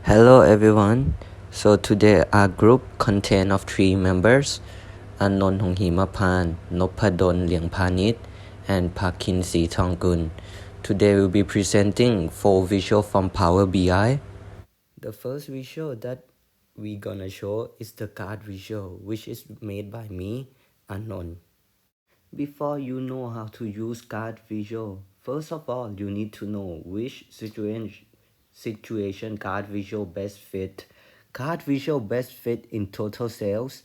Hello everyone. So today our group contains of 3 members, Anon Honghimapan, Nopadon Liangpanit, and Pakin Sitonggun. Today we'll be presenting 4 visuals from Power BI. The first visual that we're gonna show is the card visual, which is made by me, Anon. Before you know how to use card visual, first of all you need to know which situation card visual best fit. Card visual best fit in total sales,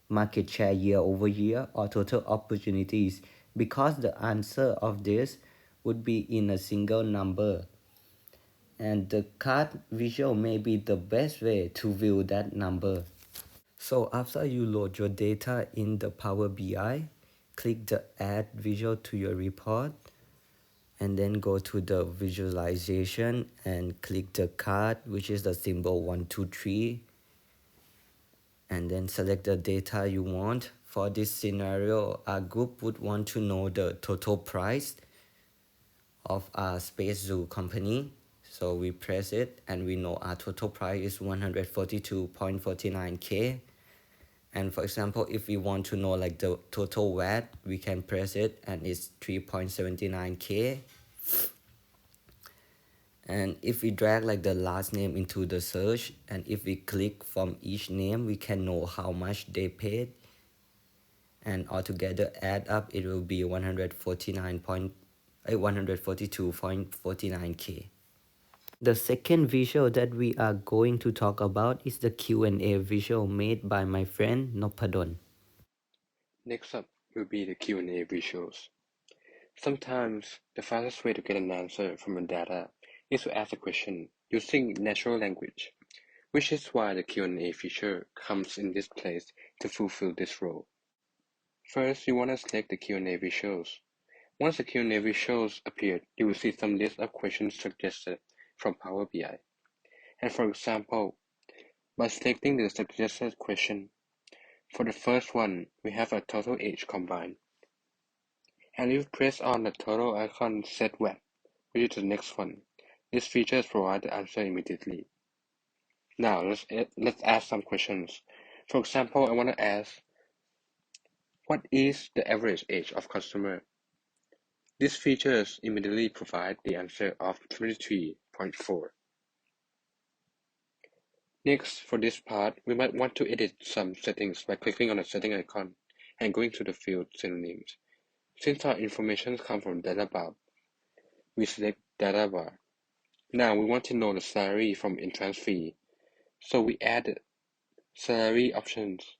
market share year over year, or total opportunities, because the answer of this would be in a single number. And the card visual may be the best way to view that number. So after you load your data in the Power BI, click the Add Visual to your report, and then go to the visualization and click the card, which is the symbol 1, 2, 3, and then select the data you want. For this scenario, our group would want to know the total price of our Space Zoo company. So we press it and we know our total price is 142.49k. And for example, if we want to know like the total VAT, we can press it and it's 3.79k. And if we drag like the last name into the search, and if we click from each name, we can know how much they paid. And altogether add up, it will be 142.49k. The second visual that we are going to talk about is the Q&A visual made by my friend Nopadon. Next up will be the Q&A visuals. Sometimes the fastest way to get an answer from the data is to ask a question using natural language, which is why the Q&A feature comes in this place to fulfill this role. First, you want to select the Q&A visuals. Once the Q&A visuals appear, you will see some list of questions suggested from Power BI. And for example, by selecting the suggested question, for the first one, we have a total age combined. And if you press on the total icon Set Web, which is the next one, this feature provides the answer immediately. Now let's ask some questions. For example, I want to ask, what is the average age of customer? These features immediately provide the answer of 23.4. Next, for this part, we might want to edit some settings by clicking on the setting icon and going to the field synonyms. Since our information comes from data bar, we select data bar. Now we want to know the salary from entrance fee, so we add salary options.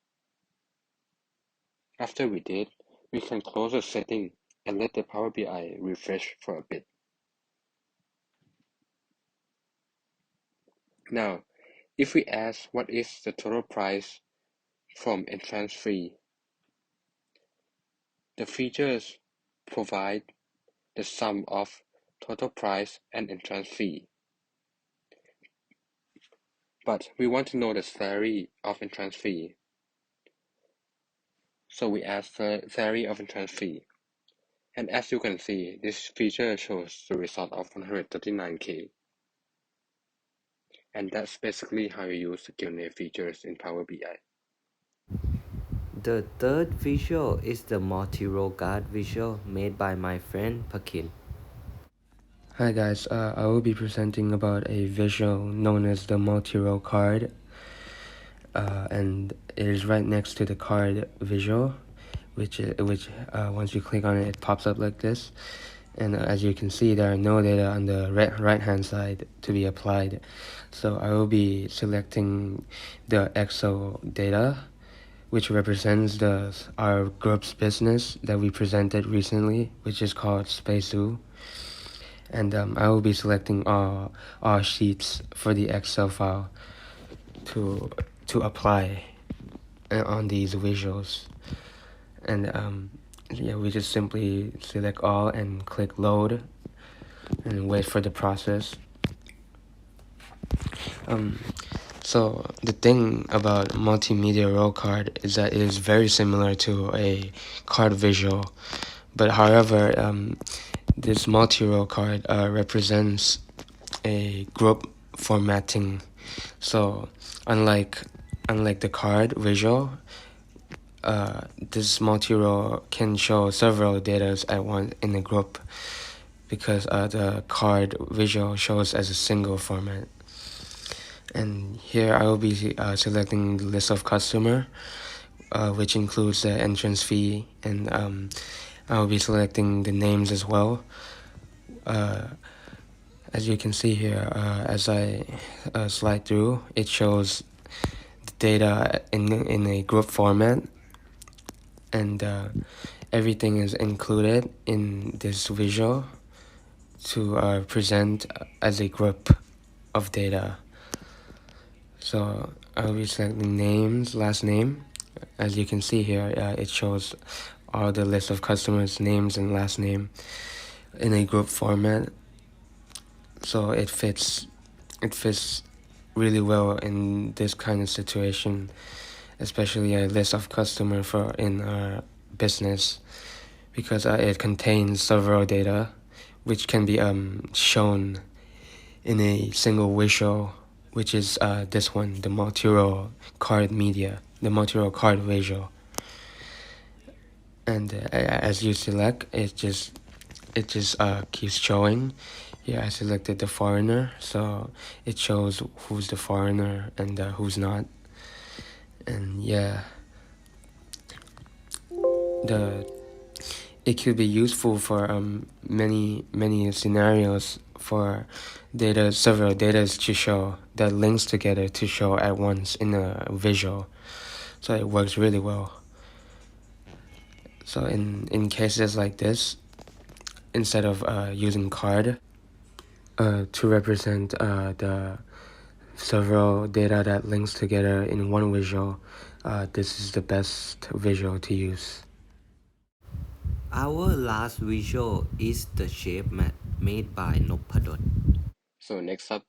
After we did, we can close the setting and let the Power BI refresh for a bit. Now, if we ask what is the total price from entrance fee, the features provide the sum of total price and entrance fee. But we want to know the salary of entrance fee, so we ask salary of entrance fee. And as you can see, this feature shows the result of 139k. And that's basically how you use the Q&A features in Power BI. The third visual is the Multirow card visual made by my friend Pakin. Hi guys, I will be presenting about a visual known as the Multirow card, and it is right next to the card visual, which once you click on it, it pops up like this. And as you can see, there are no data on the right hand side to be applied. So I will be selecting the Excel data, which represents our group's business that we presented recently, which is called Space Zoo. And I will be selecting all sheets for the Excel file to apply on these visuals. And yeah, we just simply select all and click load and wait for the process. So the thing about multimedia row card is that it is very similar to a card visual, but however, this multi-row card represents a group formatting. So unlike the card visual, this multi-row can show several data at once in a group, because the card visual shows as a single format. And here I will be selecting the list of customer, which includes the entrance fee, and I will be selecting the names as well. As you can see here, as I slide through, it shows the data in a group format, and everything is included in this visual to present as a group of data. So I'll be selecting names, last name. As you can see here, it shows all the list of customers' names and last name in a group format. So it fits really well in this kind of situation, especially a list of customer for in our business, because it contains several data which can be shown in a single visual, which is this one, the Multirow card media, the Multirow card visual. And as you select, it just keeps showing. Here I selected the foreigner, so it shows who's the foreigner and who's not. And yeah, it could be useful for many scenarios, for several data to show, that links together to show at once in a visual. So it works really well. So in cases like this, instead of using card to represent the several data that links together in one visual, this is the best visual to use. Our last visual is the shape map made by Noppadot. So next up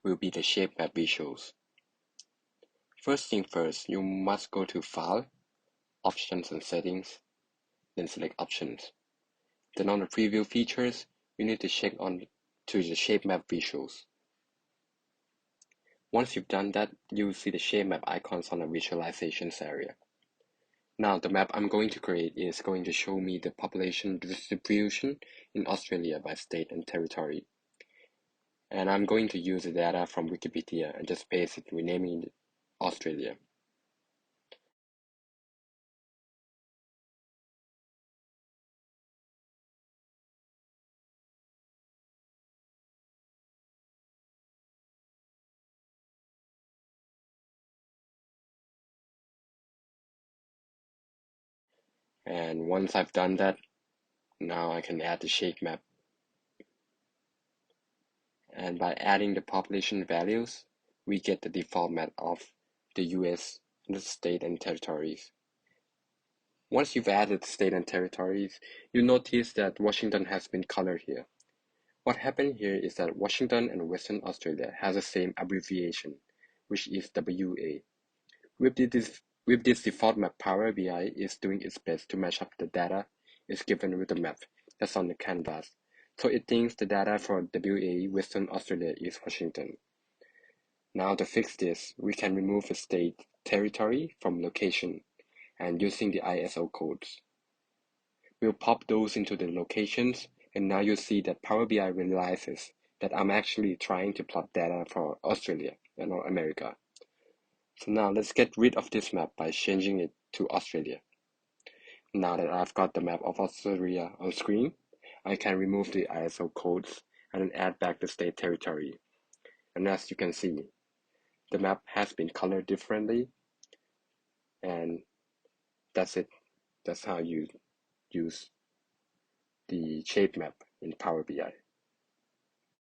will be the shape map visuals. First thing first, you must go to File, Options and Settings, then select Options. Then on the Preview Features, you need to check on to the shape map visuals. Once you've done that, you'll see the shape map icons on the visualizations area. Now the map I'm going to create is going to show me the population distribution in Australia by state and territory. And I'm going to use the data from Wikipedia and just paste it, renaming it Australia. And once I've done that, now I can add the shape map. And by adding the population values, we get the default map of the US, the state and territories. Once you've added state and territories, you notice that Washington has been colored here. What happened here is that Washington and Western Australia has the same abbreviation, which is WA. With this default map, PowerBi is doing its best to match up the data is given with the map that's on the canvas. So it thinks the data for WA, Western Australia, is Washington. Now to fix this, we can remove the state territory from location and using the ISO codes. We'll pop those into the locations, and now you see that PowerBi realizes that I'm actually trying to plot data for Australia and not America. So now let's get rid of this map by changing it to Australia. Now that I've got the map of Australia on screen, I can remove the ISO codes and then add back the state territory. And as you can see, the map has been colored differently, and that's it. That's how you use the shape map in Power BI.